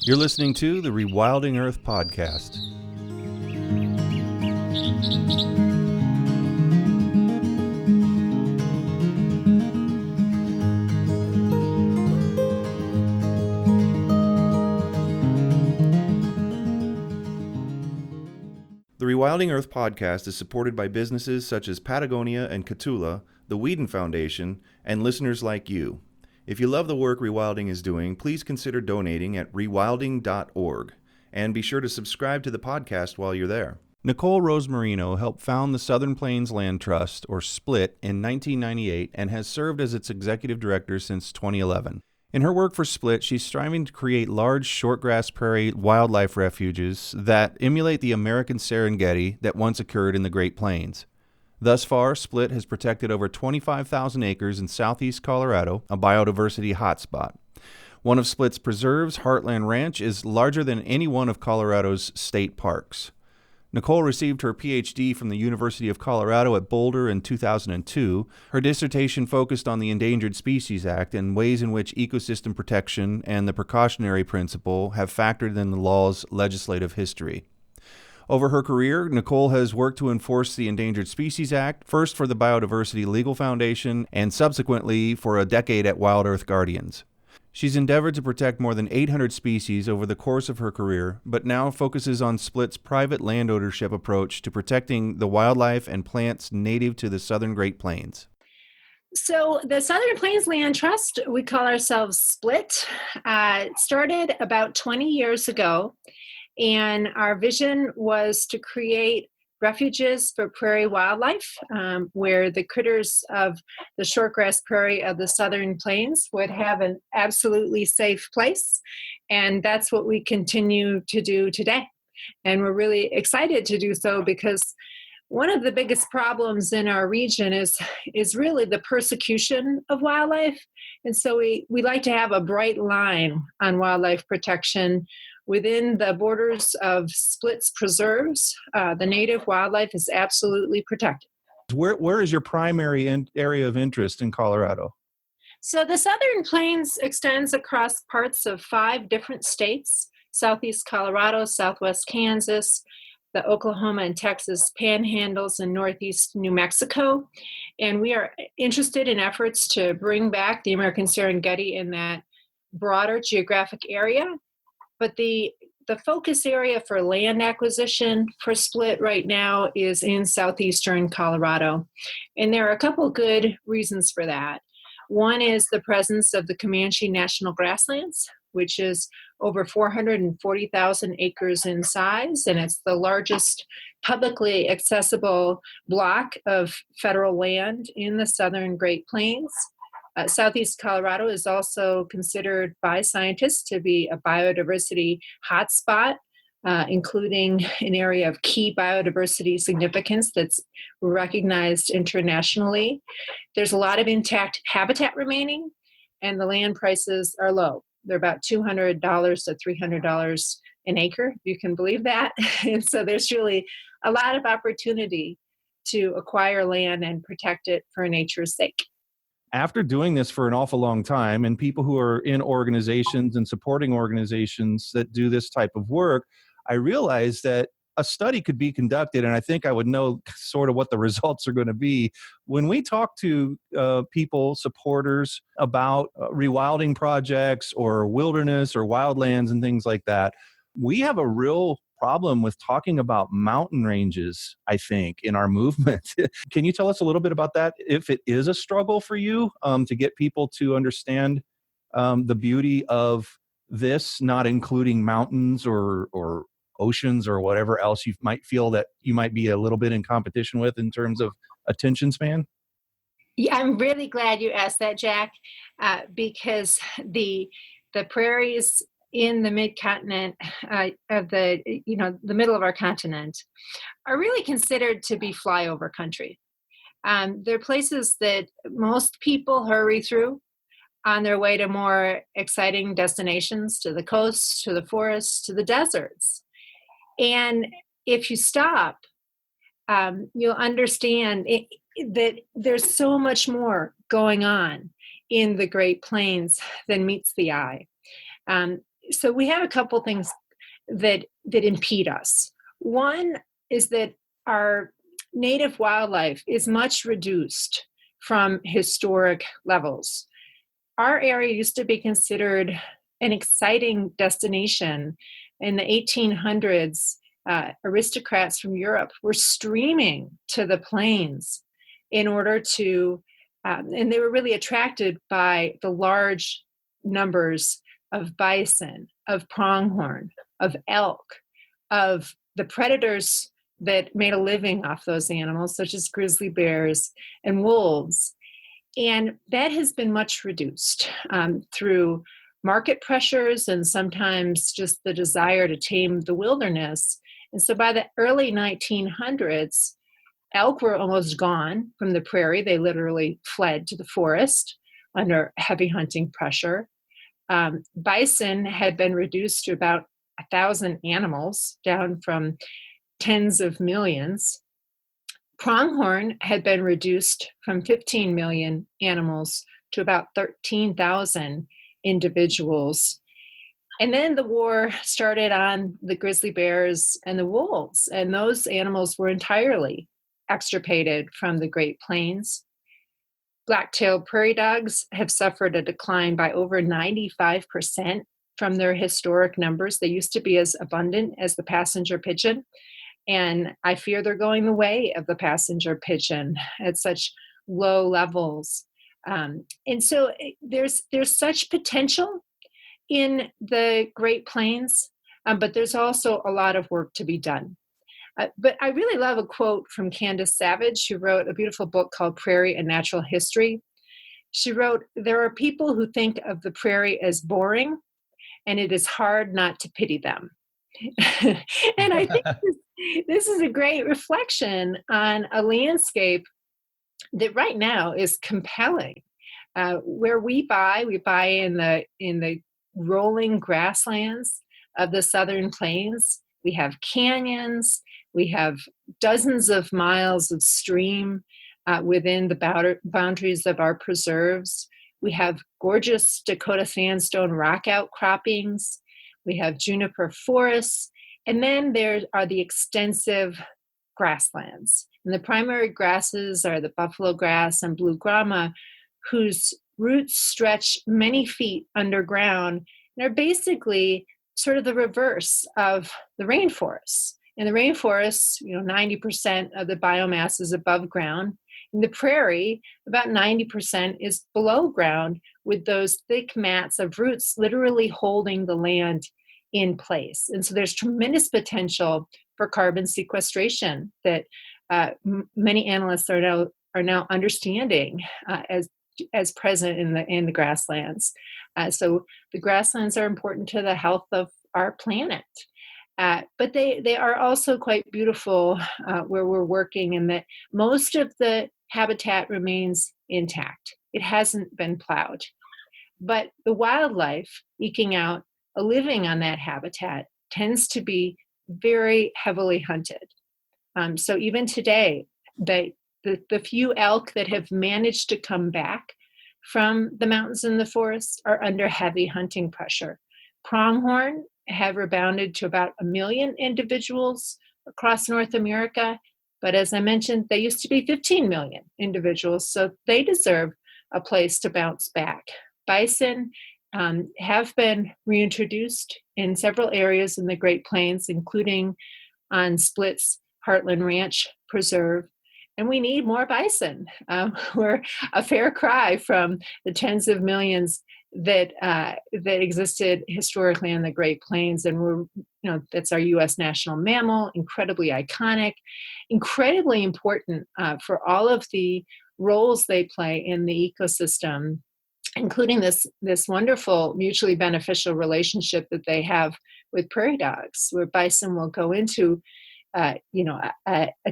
You're listening to the Rewilding Earth podcast. The Rewilding Earth podcast is supported by businesses such as Patagonia and Catula, the Whedon Foundation, and listeners like you. If you love the work Rewilding is doing, please consider donating at rewilding.org. And be sure to subscribe to the podcast while you're there. Nicole Rosmarino helped found the Southern Plains Land Trust, or SPLT, in 1998 and has served as its executive director since 2011. In her work for SPLT, she's striving to create large shortgrass prairie wildlife refuges that emulate the American Serengeti that once occurred in the Great Plains. Thus far, SPLT has protected over 25,000 acres in southeast Colorado, a biodiversity hotspot. One of SPLT's preserves, Heartland Ranch, is larger than any one of Colorado's state parks. Nicole received her Ph.D. from the University of Colorado at Boulder in 2002. Her dissertation focused on the Endangered Species Act and ways in which ecosystem protection and the precautionary principle have factored in the law's legislative history. Over her career, Nicole has worked to enforce the Endangered Species Act, first for the Biodiversity Legal Foundation and subsequently for a decade at Wild Earth Guardians. She's endeavored to protect more than 800 species over the course of her career, but now focuses on SPLT's private land ownership approach to protecting the wildlife and plants native to the Southern Great Plains. So the Southern Plains Land Trust, we call ourselves SPLT, started about 20 years ago. And our vision was to create refuges for prairie wildlife, where the critters of the shortgrass prairie of the Southern Plains would have an absolutely safe place. And that's what we continue to do today. And we're really excited to do so because one of the biggest problems in our region is really the persecution of wildlife. And so we like to have a bright line on wildlife protection. Within the borders of SPLT's preserves, the native wildlife is absolutely protected. Where is your primary area of interest in Colorado? So the Southern Plains extends across parts of 5 different states: southeast Colorado, southwest Kansas, the Oklahoma and Texas panhandles, and northeast New Mexico. And we are interested in efforts to bring back the American Serengeti in that broader geographic area. But the focus area for land acquisition for SPLT right now is in southeastern Colorado. And there are a couple good reasons for that. One is the presence of the Comanche National Grasslands, which is over 440,000 acres in size, and it's the largest publicly accessible block of federal land in the Southern Great Plains. Southeast Colorado is also considered by scientists to be a biodiversity hotspot, including an area of key biodiversity significance that's recognized internationally. There's a lot of intact habitat remaining, and the land prices are low. They're about $200 to $300 an acre, if you can believe that. And so there's really a lot of opportunity to acquire land and protect it for nature's sake. After doing this for an awful long time, and people who are in organizations and supporting organizations that do this type of work, I realized that a study could be conducted, and I think I would know sort of what the results are going to be. When we talk to people, supporters, about rewilding projects or wilderness or wildlands and things like that, we have a real problem with talking about mountain ranges, I think, in our movement. Can you tell us a little bit about that, if it is a struggle for you to get people to understand the beauty of this, not including mountains or oceans or whatever else you might feel that you might be a little bit in competition with in terms of attention span? Yeah, I'm really glad you asked that, Jack, because the prairies in the mid-continent of the middle of our continent are really considered to be flyover country. They're places that most people hurry through on their way to more exciting destinations, to the coast, to the forests, to the deserts. And if you stop, you'll understand that there's so much more going on in the Great Plains than meets the eye. So we have a couple things that impede us. One is that our native wildlife is much reduced from historic levels. Our area used to be considered an exciting destination. In the 1800s, aristocrats from Europe were streaming to the plains in order to, and they were really attracted by the large numbers of bison, of pronghorn, of elk, of the predators that made a living off those animals, such as grizzly bears and wolves. And that has been much reduced through market pressures and sometimes just the desire to tame the wilderness. And so by the early 1900s, elk were almost gone from the prairie. They literally fled to the forest under heavy hunting pressure. Bison had been reduced to about 1,000 animals, down from tens of millions. Pronghorn had been reduced from 15 million animals to about 13,000 individuals. And then the war started on the grizzly bears and the wolves, and those animals were entirely extirpated from the Great Plains. Black-tailed prairie dogs have suffered a decline by over 95% from their historic numbers. They used to be as abundant as the passenger pigeon, and I fear they're going the way of the passenger pigeon at such low levels. And so there's such potential in the Great Plains, but there's also a lot of work to be done. But I really love a quote from Candace Savage, who wrote a beautiful book called Prairie and Natural History. She wrote, "There are people who think of the prairie as boring, and it is hard not to pity them." And I think this is a great reflection on a landscape that right now is compelling. Where we buy in the rolling grasslands of the Southern Plains. We have canyons. We have dozens of miles of stream within the boundaries of our preserves. We have gorgeous Dakota sandstone rock outcroppings. We have juniper forests. And then there are the extensive grasslands. And the primary grasses are the buffalo grass and blue grama, whose roots stretch many feet underground and are basically sort of the reverse of the rainforests. In the rainforests, 90% of the biomass is above ground. In the prairie, about 90% is below ground, with those thick mats of roots literally holding the land in place. And so there's tremendous potential for carbon sequestration that many analysts are now understanding as present in the grasslands. So the grasslands are important to the health of our planet. But they are also quite beautiful where we're working, in that most of the habitat remains intact. It hasn't been plowed. But the wildlife eking out a living on that habitat tends to be very heavily hunted. So even today, the few elk that have managed to come back from the mountains and the forests are under heavy hunting pressure. Pronghorn have rebounded to about 1 million individuals across North America, but as I mentioned, they used to be 15 million individuals, so they deserve a place to bounce back. Bison have been reintroduced in several areas in the Great Plains, including on Split's Heartland Ranch Preserve. And we need more bison. We're a fair cry from the tens of millions that existed historically in the Great Plains, and that's our U.S. national mammal, incredibly iconic, incredibly important for all of the roles they play in the ecosystem, including this wonderful mutually beneficial relationship that they have with prairie dogs, where bison will go into a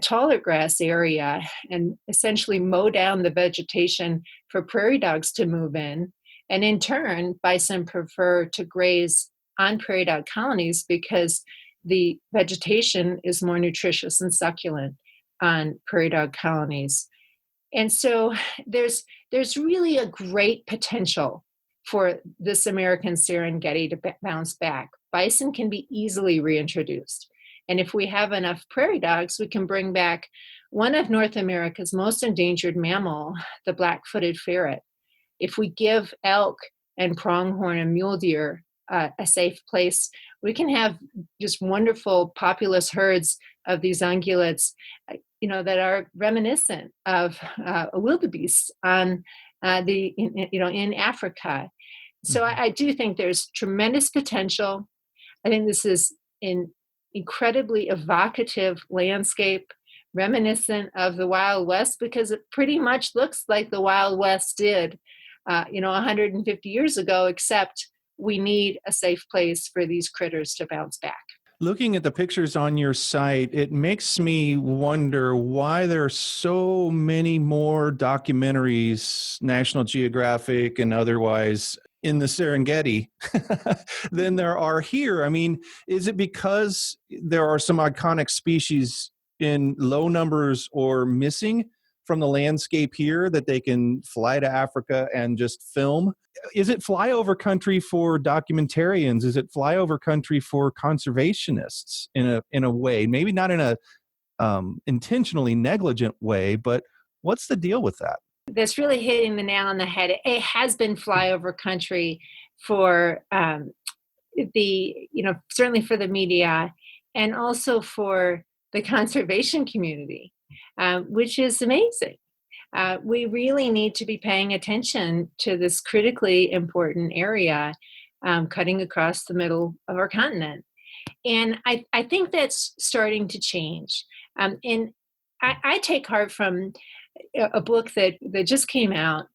taller grass area and essentially mow down the vegetation for prairie dogs to move in. And in turn, bison prefer to graze on prairie dog colonies because the vegetation is more nutritious and succulent on prairie dog colonies. And so there's really a great potential for this American Serengeti to bounce back. Bison can be easily reintroduced. And if we have enough prairie dogs, we can bring back one of North America's most endangered mammal, the black-footed ferret. If we give elk and pronghorn and mule deer a safe place, we can have just wonderful populous herds of these ungulates, that are reminiscent of wildebeest on in Africa. So I do think there's tremendous potential. I think this is an incredibly evocative landscape, reminiscent of the Wild West, because it pretty much looks like the Wild West did, 150 years ago, except we need a safe place for these critters to bounce back. Looking at the pictures on your site, it makes me wonder why there are so many more documentaries, National Geographic and otherwise, in the Serengeti than there are here. I mean, is it because there are some iconic species in low numbers or missing from the landscape here that they can fly to Africa and just film? Is it flyover country for documentarians? Is it flyover country for conservationists in a way? Maybe not in a intentionally negligent way, but what's the deal with that? That's really hitting the nail on the head. It has been flyover country for certainly for the media and also for the conservation community, which is amazing. We really need to be paying attention to this critically important area cutting across the middle of our continent. And I think that's starting to change. And I take heart from a book that just came out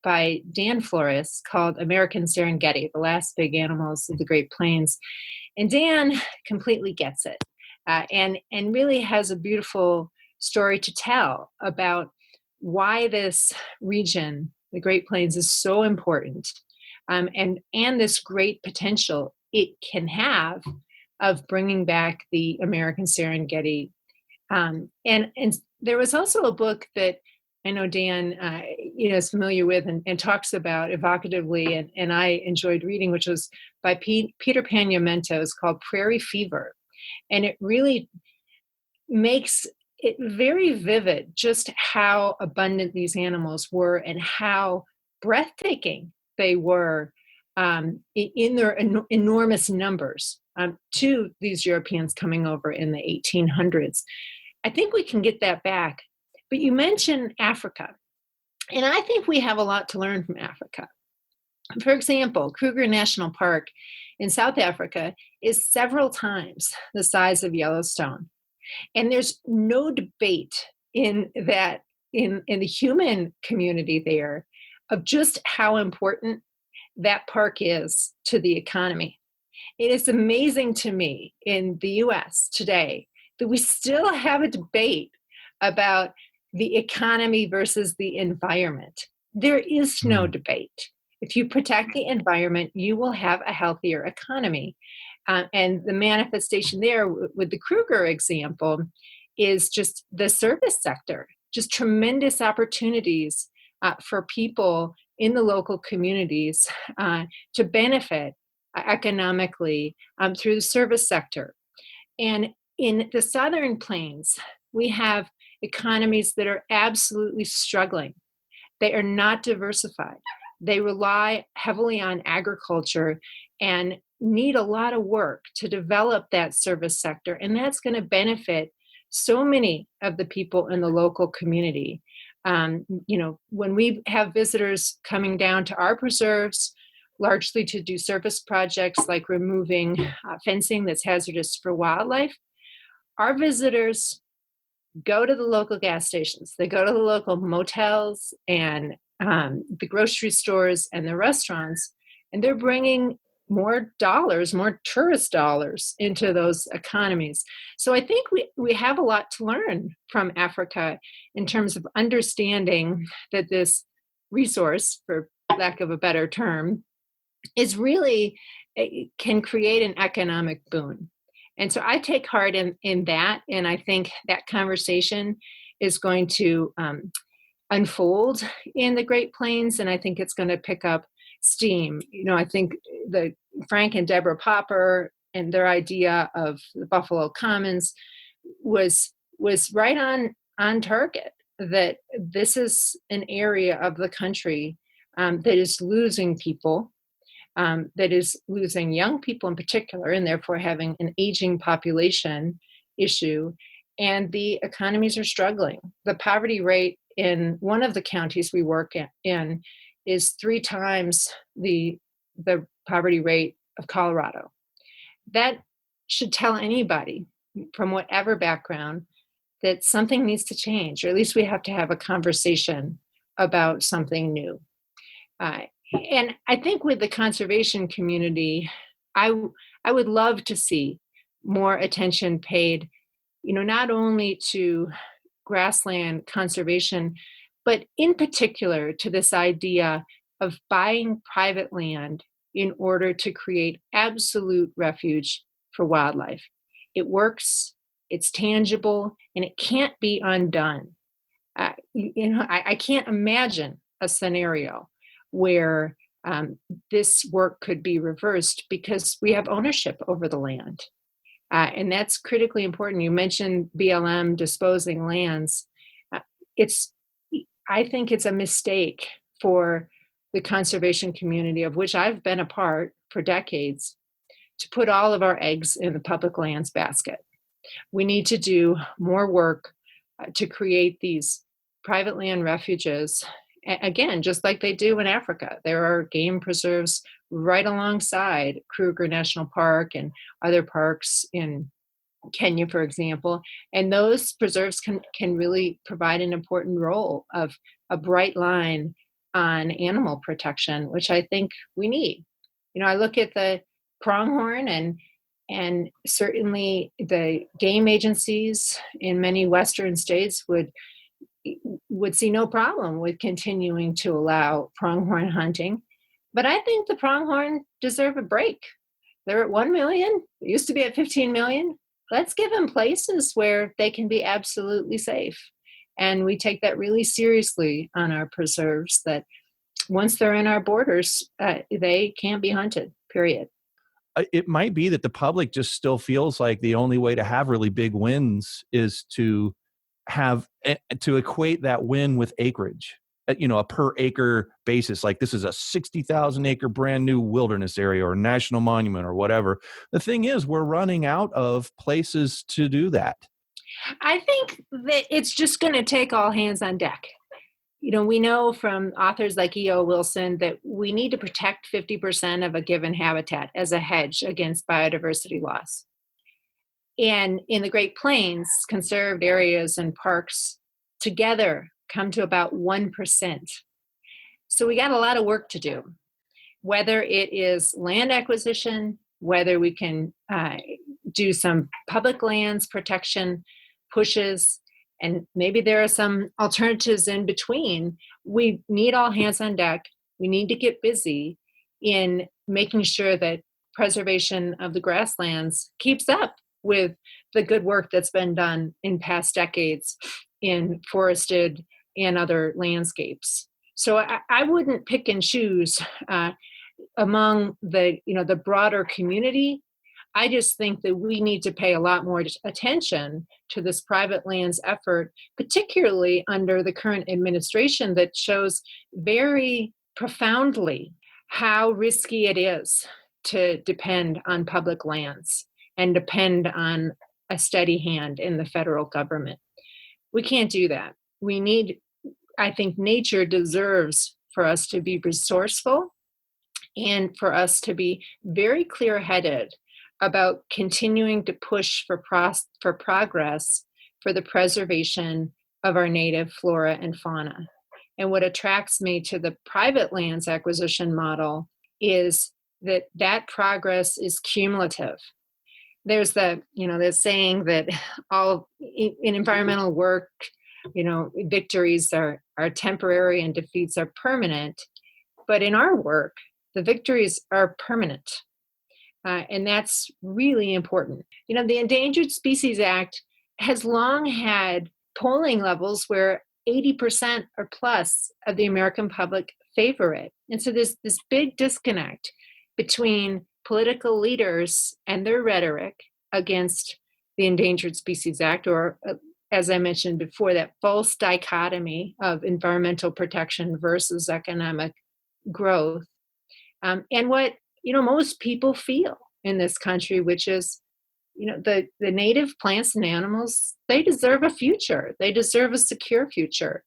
by Dan Flores called American Serengeti, The Last Big Animals of the Great Plains. And Dan completely gets it and really has a beautiful story to tell about why this region, the Great Plains, is so important and this great potential it can have of bringing back the American Serengeti. And there was also a book that I know Dan is familiar with and talks about evocatively, and I enjoyed reading, which was by Peter Paniamento. It's called Prairie Fever. And it really makes it very vivid just how abundant these animals were and how breathtaking they were in their enormous numbers to these Europeans coming over in the 1800s. I think we can get that back. But you mentioned Africa, and I think we have a lot to learn from Africa. For example, Kruger National Park in South Africa is several times the size of Yellowstone. And there's no debate in the human community there of just how important that park is to the economy. It is amazing to me in the US today that we still have a debate about the economy versus the environment. There is no debate. If you protect the environment, you will have a healthier economy. And the manifestation there with the Kruger example is just the service sector, just tremendous opportunities for people in the local communities to benefit economically through the service sector. And in the Southern Plains, we have economies that are absolutely struggling. They are not diversified. They rely heavily on agriculture and need a lot of work to develop that service sector. And that's going to benefit so many of the people in the local community. When we have visitors coming down to our preserves, largely to do service projects like removing fencing that's hazardous for wildlife, our visitors go to the local gas stations. They go to the local motels and the grocery stores and the restaurants, and they're bringing more dollars, more tourist dollars into those economies. So I think we have a lot to learn from Africa in terms of understanding that this resource, for lack of a better term, is really, it can create an economic boon. And so I take heart in that, and I think that conversation is going to unfold in the Great Plains, and I think it's going to pick up steam. I think the Frank and Deborah Popper and their idea of the Buffalo Commons was right on target, that this is an area of the country that is losing people, that is losing young people in particular, and therefore having an aging population issue. And the economies are struggling. The poverty rate in one of the counties we work in is 3 times the poverty rate of Colorado. That should tell anybody from whatever background that something needs to change, or at least we have to have a conversation about something new. And I think with the conservation community, I would love to see more attention paid, not only to grassland conservation, but in particular to this idea of buying private land in order to create absolute refuge for wildlife. It works, it's tangible, and it can't be undone. I can't imagine a scenario where this work could be reversed because we have ownership over the land. And that's critically important. You mentioned BLM disposing lands. I think it's a mistake for the conservation community, of which I've been a part for decades, to put all of our eggs in the public lands basket. We need to do more work to create these private land refuges. Again, just like they do in Africa, there are game preserves right alongside Kruger National Park and other parks in Kenya, for example. And those preserves can really provide an important role of a bright line on animal protection, which I think we need. I look at the pronghorn, and certainly the game agencies in many Western states would see no problem with continuing to allow pronghorn hunting. But I think the pronghorn deserve a break. They're at 1 million. They used to be at 15 million. Let's give them places where they can be absolutely safe. And we take that really seriously on our preserves, that once they're in our borders, they can't be hunted, period. It might be that the public just still feels like the only way to have really big wins is to equate that win with acreage, a per acre basis. Like, this is a 60,000 acre brand new wilderness area or national monument or whatever. The thing is, we're running out of places to do that. I think that it's just going to take all hands on deck. We know from authors like E.O. Wilson that we need to protect 50% of a given habitat as a hedge against biodiversity loss. And in the Great Plains, conserved areas and parks together come to about 1%. So we got a lot of work to do, whether it is land acquisition, whether we can do some public lands protection pushes, and maybe there are some alternatives in between. We need all hands on deck. We need to get busy in making sure that preservation of the grasslands keeps up with the good work that's been done in past decades in forested and other landscapes. So I wouldn't pick and choose among the broader community. I just think that we need to pay a lot more attention to this private lands effort, particularly under the current administration that shows very profoundly how risky it is to depend on public lands and depend on a steady hand in the federal government. We can't do that. I think nature deserves for us to be resourceful and for us to be very clear-headed about continuing to push for progress for the preservation of our native flora and fauna. And what attracts me to the private lands acquisition model is that progress is cumulative. There's the saying that all in environmental work, victories are temporary and defeats are permanent. But in our work, the victories are permanent. And that's really important. The Endangered Species Act has long had polling levels where 80% or plus of the American public favor it. And so there's this big disconnect between political leaders and their rhetoric against the Endangered Species Act, or as I mentioned before, that false dichotomy of environmental protection versus economic growth, and what most people feel in this country, which is the native plants and animals, they deserve a future. They deserve a secure future.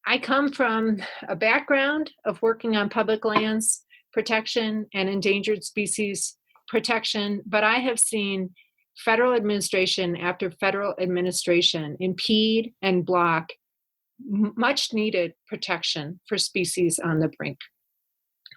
I come from a background of working on public lands protection and endangered species protection, but I have seen federal administration after federal administration impede and block much needed protection for species on the brink.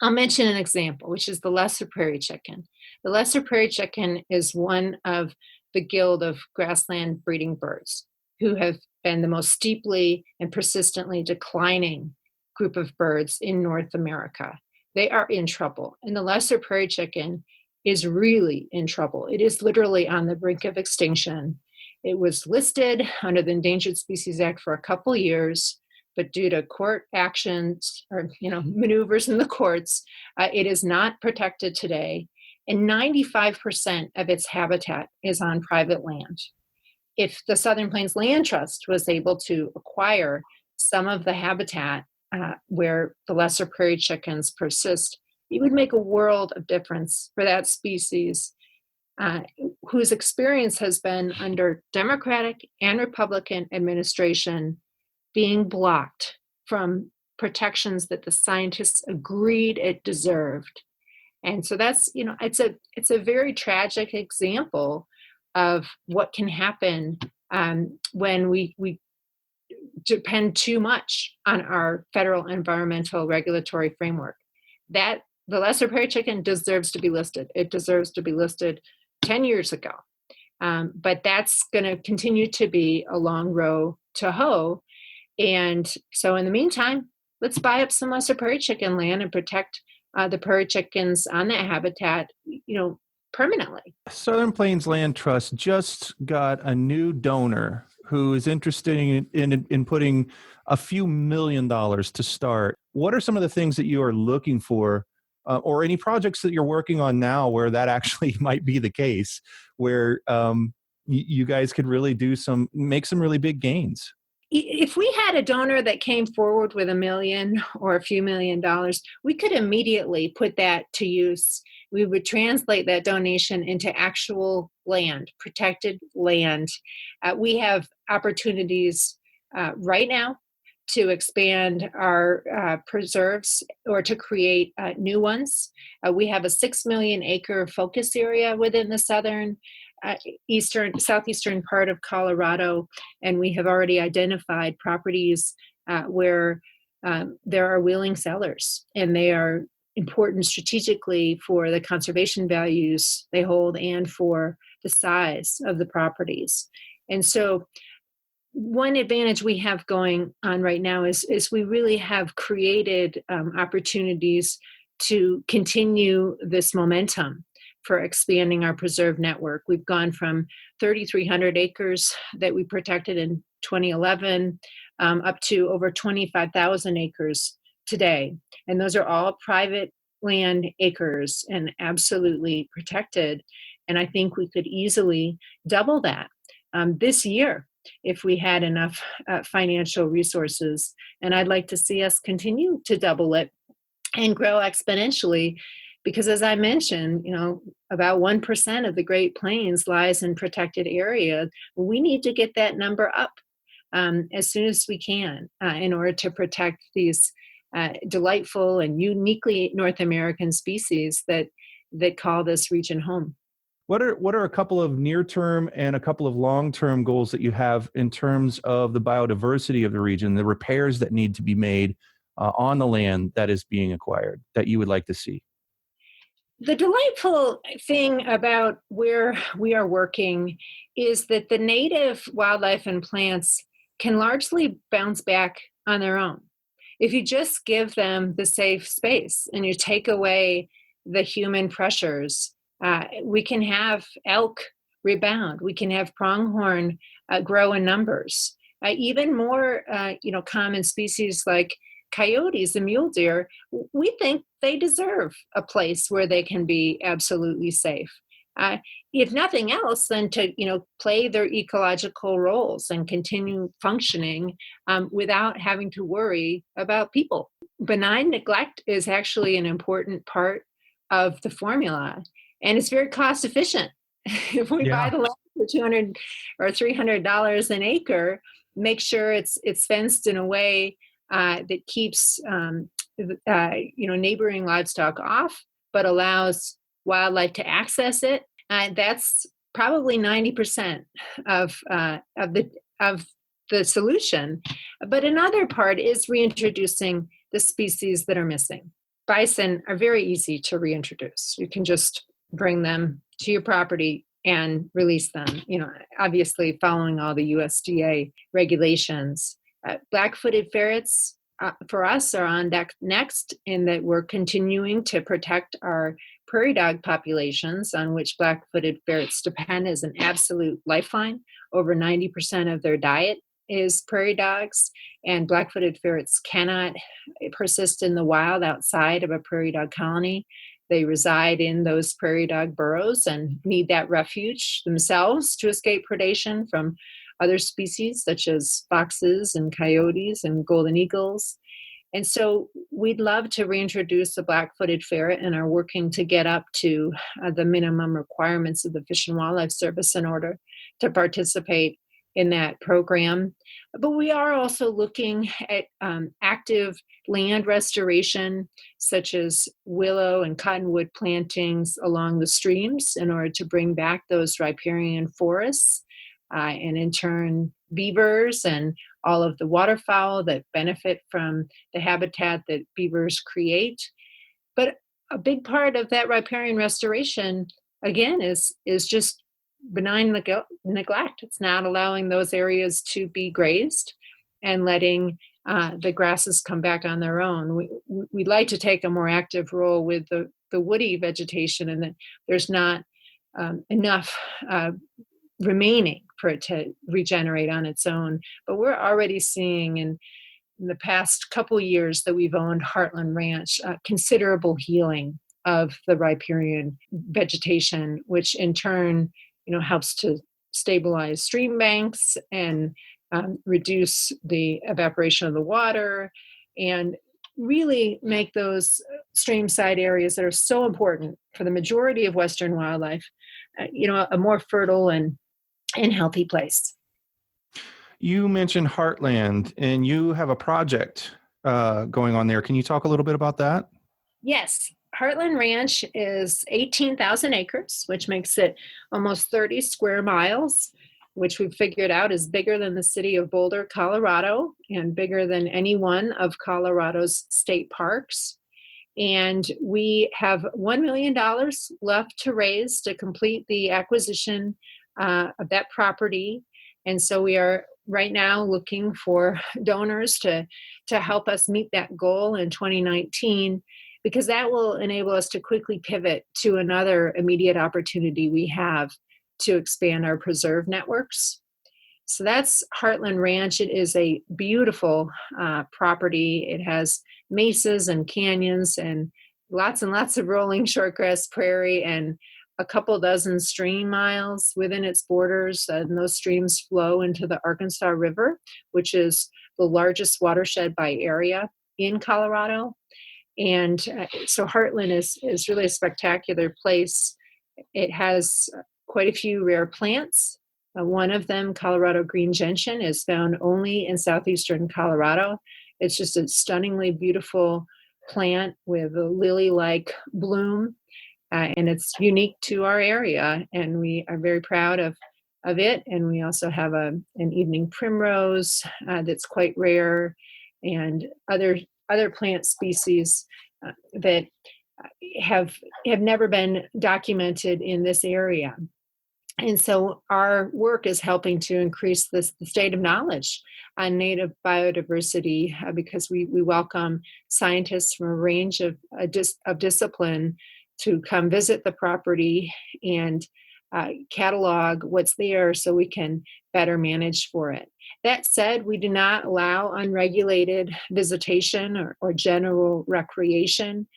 I'll mention an example, which is the lesser prairie chicken. The lesser prairie chicken is one of the guild of grassland breeding birds who have been the most steeply and persistently declining group of birds in North America. They are in trouble, and the lesser prairie chicken is really in trouble. It is literally on the brink of extinction. It was listed under the Endangered Species Act for a couple years, but due to court actions or maneuvers in the courts, it is not protected today. And 95% of its habitat is on private land. If the Southern Plains Land Trust was able to acquire some of the habitat where the lesser prairie chickens persist, it would make a world of difference for that species, whose experience has been under Democratic and Republican administration being blocked from protections that the scientists agreed it deserved. And so that's, it's a very tragic example of what can happen when we depend too much on our federal environmental regulatory framework. That the lesser prairie chicken deserves to be listed. It deserves to be listed 10 years ago. But that's going to continue to be a long row to hoe. And so in the meantime, let's buy up some lesser prairie chicken land and protect the prairie chickens on that habitat, permanently. Southern Plains Land Trust just got a new donor who is interested in putting a few $1 million to start. What are some of the things that you are looking for, or any projects that you're working on now where that actually might be the case, where you guys could really make some really big gains? If we had a donor that came forward with $1 million or a few $1 million, we could immediately put that to use. We would translate that donation into actual land, protected land. We have opportunities right now to expand our preserves or to create new ones. We have a 6 million acre focus area within the southeastern part of Colorado, and we have already identified properties where there are willing sellers, and they are important strategically for the conservation values they hold and for the size of the properties. And so one advantage we have going on right now is we really have created opportunities to continue this momentum for expanding our preserve network. We've gone from 3,300 acres that we protected in 2011 up to over 25,000 acres today. And those are all private land acres and absolutely protected. And I think we could easily double that this year if we had enough financial resources. And I'd like to see us continue to double it and grow exponentially, because as I mentioned, about 1% of the Great Plains lies in protected area. We need to get that number up as soon as we can in order to protect these delightful and uniquely North American species that call this region home. What are a couple of near-term and a couple of long-term goals that you have in terms of the biodiversity of the region, the repairs that need to be made on the land that is being acquired that you would like to see? The delightful thing about where we are working is that the native wildlife and plants can largely bounce back on their own. If you just give them the safe space and you take away the human pressures, we can have elk rebound. We can have pronghorn grow in numbers. Even more, common species like coyotes and mule deer, we think they deserve a place where they can be absolutely safe. Uh, if nothing else, then to play their ecological roles and continue functioning without having to worry about people. Benign neglect is actually an important part of the formula, and it's very cost efficient. If we buy Yeah. the land for $200 or $300 an acre, make sure it's fenced in a way that keeps neighboring livestock off, but allows wildlife to access it. That's probably 90% of the solution. But another part is reintroducing the species that are missing. Bison are very easy to reintroduce. You can just bring them to your property and release them, obviously following all the USDA regulations. Black-footed ferrets for us are on deck next, in that we're continuing to protect our prairie dog populations, on which black-footed ferrets depend as an absolute lifeline. Over 90% of their diet is prairie dogs, and black-footed ferrets cannot persist in the wild outside of a prairie dog colony. They reside in those prairie dog burrows and need that refuge themselves to escape predation from other species such as foxes and coyotes and golden eagles. And so we'd love to reintroduce the black-footed ferret and are working to get up to the minimum requirements of the Fish and Wildlife Service in order to participate in that program. But we are also looking at active land restoration, such as willow and cottonwood plantings along the streams, in order to bring back those riparian forests, and in turn beavers and all of the waterfowl that benefit from the habitat that beavers create. But a big part of that riparian restoration, again, is just benign neglect. It's not allowing those areas to be grazed and letting the grasses come back on their own. We'd like to take a more active role with the woody vegetation, and that there's not enough remaining for it to regenerate on its own. But we're already seeing in the past couple years that we've owned Heartland Ranch, considerable healing of the riparian vegetation, which in turn, helps to stabilize stream banks and reduce the evaporation of the water, and really make those streamside areas that are so important for the majority of Western wildlife, a more fertile and healthy place. You mentioned Heartland, and you have a project going on there. Can you talk a little bit about that? Yes. Heartland Ranch is 18,000 acres, which makes it almost 30 square miles, which we've figured out is bigger than the city of Boulder, Colorado, and bigger than any one of Colorado's state parks. And we have $1 million left to raise to complete the acquisition of that property. And so we are right now looking for donors to help us meet that goal in 2019, because that will enable us to quickly pivot to another immediate opportunity we have to expand our preserve networks. So that's Heartland Ranch. It is a beautiful property. It has mesas and canyons and lots of rolling shortgrass prairie and a couple dozen stream miles within its borders. And those streams flow into the Arkansas River, which is the largest watershed by area in Colorado. And so Heartland is really a spectacular place. It has quite a few rare plants. One of them, Colorado green gentian, is found only in southeastern Colorado. It's just a stunningly beautiful plant with a lily-like bloom, and it's unique to our area, and we are very proud of it. And we also have an evening primrose that's quite rare, and other plant species that have never been documented in this area. And so our work is helping to increase the state of knowledge on native biodiversity, because we welcome scientists from a range of discipline to come visit the property and catalog what's there so we can better manage for it. That said, we do not allow unregulated visitation or general recreation.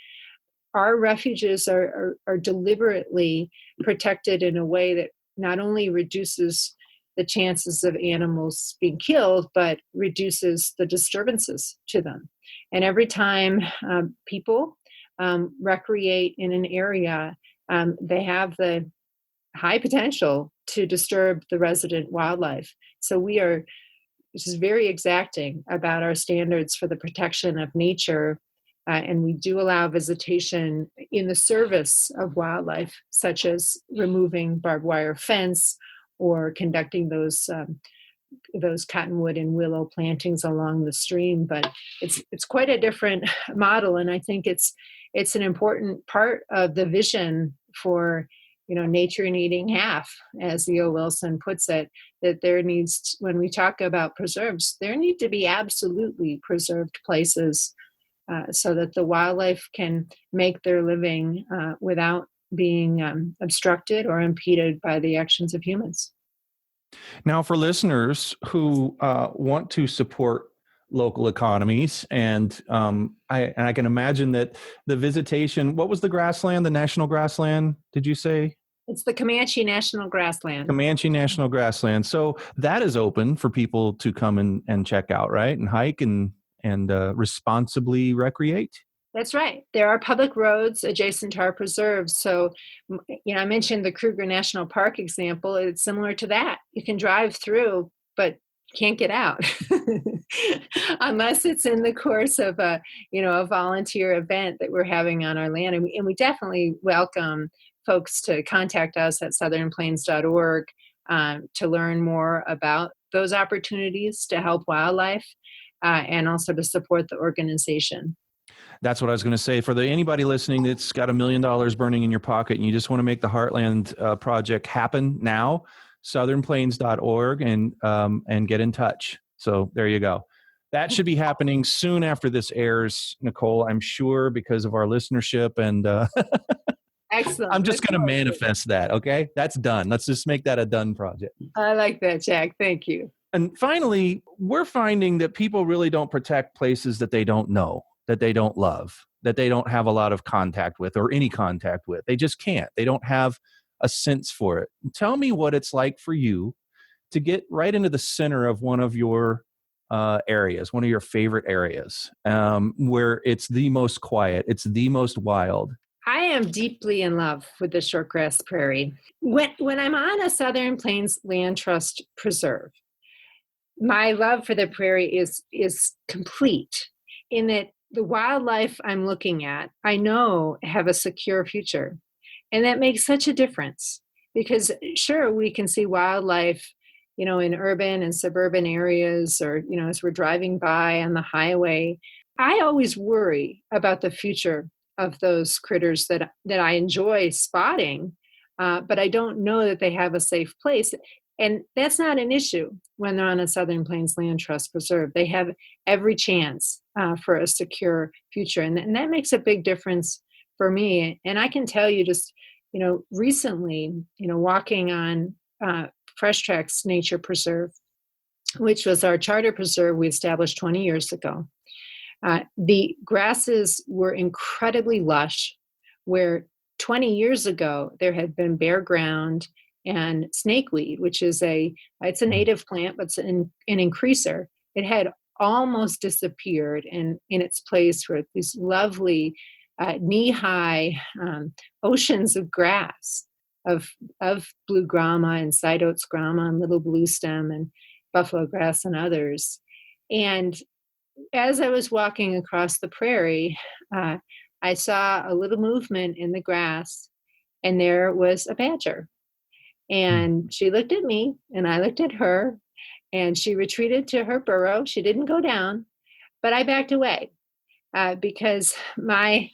Our refuges are deliberately protected in a way that not only reduces the chances of animals being killed, but reduces the disturbances to them. And every time people recreate in an area, they have the high potential to disturb the resident wildlife. So we are just very exacting about our standards for the protection of nature. And we do allow visitation in the service of wildlife, such as removing barbed wire fence or conducting those cottonwood and willow plantings along the stream. But it's quite a different model, and I think it's an important part of the vision for nature needing half, as E.O. Wilson puts it, that there needs, when we talk about preserves, there need to be absolutely preserved places so that the wildlife can make their living without being obstructed or impeded by the actions of humans. Now, for listeners who want to support local economies, and I can imagine that the visitation, what was the grassland, the national grassland, did you say? It's the Comanche National Grassland. Comanche National Grassland. So that is open for people to come and check out, right? And hike and responsibly recreate. That's right. There are public roads adjacent to our preserves. So, I mentioned the Kruger National Park example. It's similar to that. You can drive through, but can't get out unless it's in the course of a volunteer event that we're having on our land. And we definitely welcome folks to contact us at southernplains.org to learn more about those opportunities to help wildlife and also to support the organization. That's what I was going to say. For anybody listening that's got $1 million burning in your pocket and you just want to make the Heartland project happen now, southernplains.org and get in touch. So there you go. That should be happening soon after this airs, Nicole, I'm sure, because of our listenership. And excellent. I'm just going to manifest that. Okay, that's done. Let's just make that a done project. I like that, Jack. Thank you. And finally, we're finding that people really don't protect places that they don't know, that they don't love, that they don't have a lot of contact with or any contact with. They just can't. They don't have a sense for it. Tell me what it's like for you to get right into the center of one of your areas, one of your favorite areas, where it's the most quiet, it's the most wild. I am deeply in love with the shortgrass prairie. When I'm on a Southern Plains Land Trust preserve, my love for the prairie is complete in that the wildlife I'm looking at, I know have a secure future. And that makes such a difference because sure, we can see wildlife, in urban and suburban areas or, as we're driving by on the highway. I always worry about the future of those critters that I enjoy spotting, but I don't know that they have a safe place. And that's not an issue when they're on a Southern Plains Land Trust Preserve. They have every chance for a secure future. And that makes a big difference for me. And I can tell you just, recently, walking on Fresh Tracks Nature Preserve, which was our charter preserve we established 20 years ago. The grasses were incredibly lush, where 20 years ago there had been bare ground and snakeweed, which is it's a native plant, but it's an increaser. It had almost disappeared, and in its place were these lovely knee-high oceans of grass, of blue grama and side oats grama and little blue stem and buffalo grass and others. And as I was walking across the prairie, I saw a little movement in the grass, and there was a badger. And she looked at me, and I looked at her, and she retreated to her burrow. She didn't go down, but I backed away because my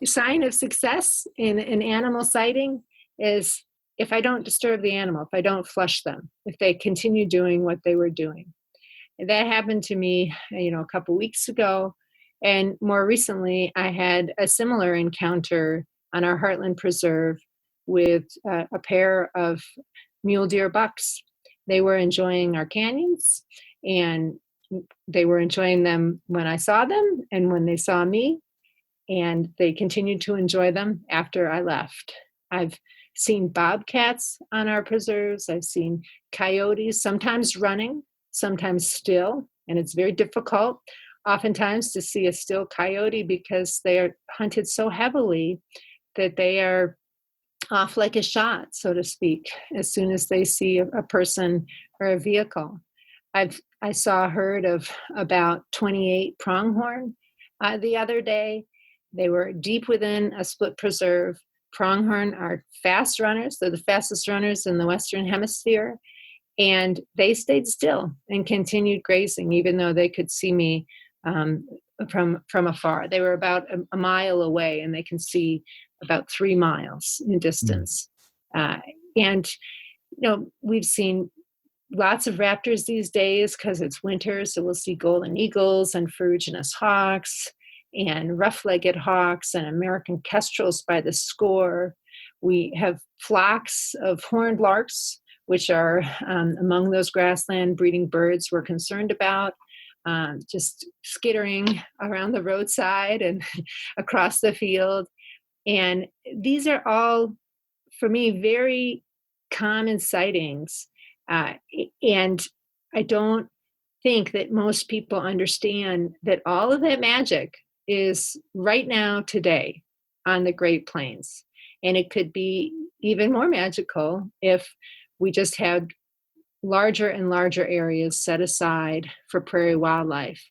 sign of success in an animal sighting is if I don't disturb the animal, if I don't flush them, if they continue doing what they were doing. And that happened to me, a couple weeks ago. And more recently, I had a similar encounter on our Heartland Preserve with a pair of mule deer bucks. They were enjoying our canyons, and they were enjoying them when I saw them and when they saw me, and they continued to enjoy them after I left. I've seen bobcats on our preserves. I've seen coyotes, sometimes running, sometimes still, and it's very difficult oftentimes to see a still coyote because they are hunted so heavily that they are off like a shot, so to speak, as soon as they see a person or a vehicle. I saw a herd of about 28 pronghorn the other day. They were deep within a split preserve. Pronghorn are fast runners. They're the fastest runners in the Western Hemisphere. And they stayed still and continued grazing, even though they could see me from afar. They were about a mile away, and they can see about 3 miles in distance. And, we've seen lots of raptors these days because it's winter. So we'll see golden eagles and ferruginous hawks and rough-legged hawks and American kestrels by the score. We have flocks of horned larks, which are among those grassland breeding birds we're concerned about, just skittering around the roadside and across the field. And these are all, for me, very common sightings. And I don't think that most people understand that all of that magic is right now, today, on the Great Plains. And it could be even more magical if we just had larger and larger areas set aside for prairie wildlife,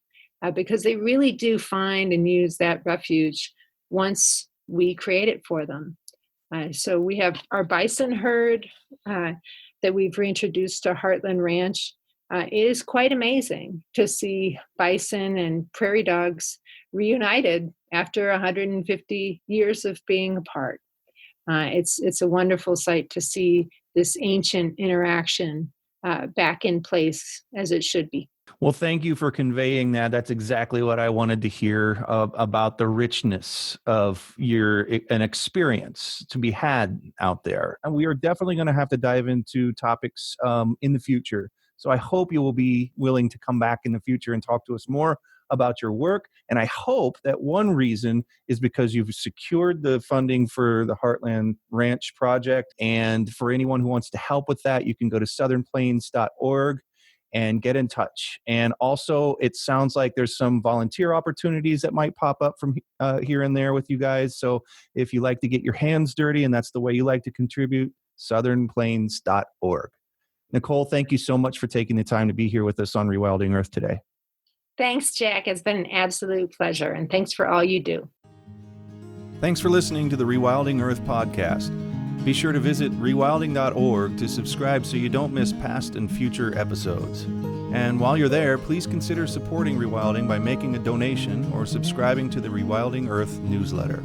because they really do find and use that refuge once we create it for them. So we have our bison herd that we've reintroduced to Heartland Ranch. It is quite amazing to see bison and prairie dogs reunited after 150 years of being apart. It's a wonderful sight to see this ancient interaction back in place as it should be. Well, thank you for conveying that. That's exactly what I wanted to hear about the richness of an experience to be had out there. And we are definitely going to have to dive into topics in the future. So I hope you will be willing to come back in the future and talk to us more about your work. And I hope that one reason is because you've secured the funding for the Heartland Ranch project. And for anyone who wants to help with that, you can go to southernplains.org and get in touch. And also, it sounds like there's some volunteer opportunities that might pop up from here and there with you guys. So if you like to get your hands dirty and that's the way you like to contribute, southernplains.org. Nicole, thank you so much for taking the time to be here with us on Rewilding Earth today. Thanks, Jack. It's been an absolute pleasure, and thanks for all you do. Thanks for listening to the Rewilding Earth podcast. Be sure to visit rewilding.org to subscribe so you don't miss past and future episodes. And while you're there, please consider supporting Rewilding by making a donation or subscribing to the Rewilding Earth newsletter.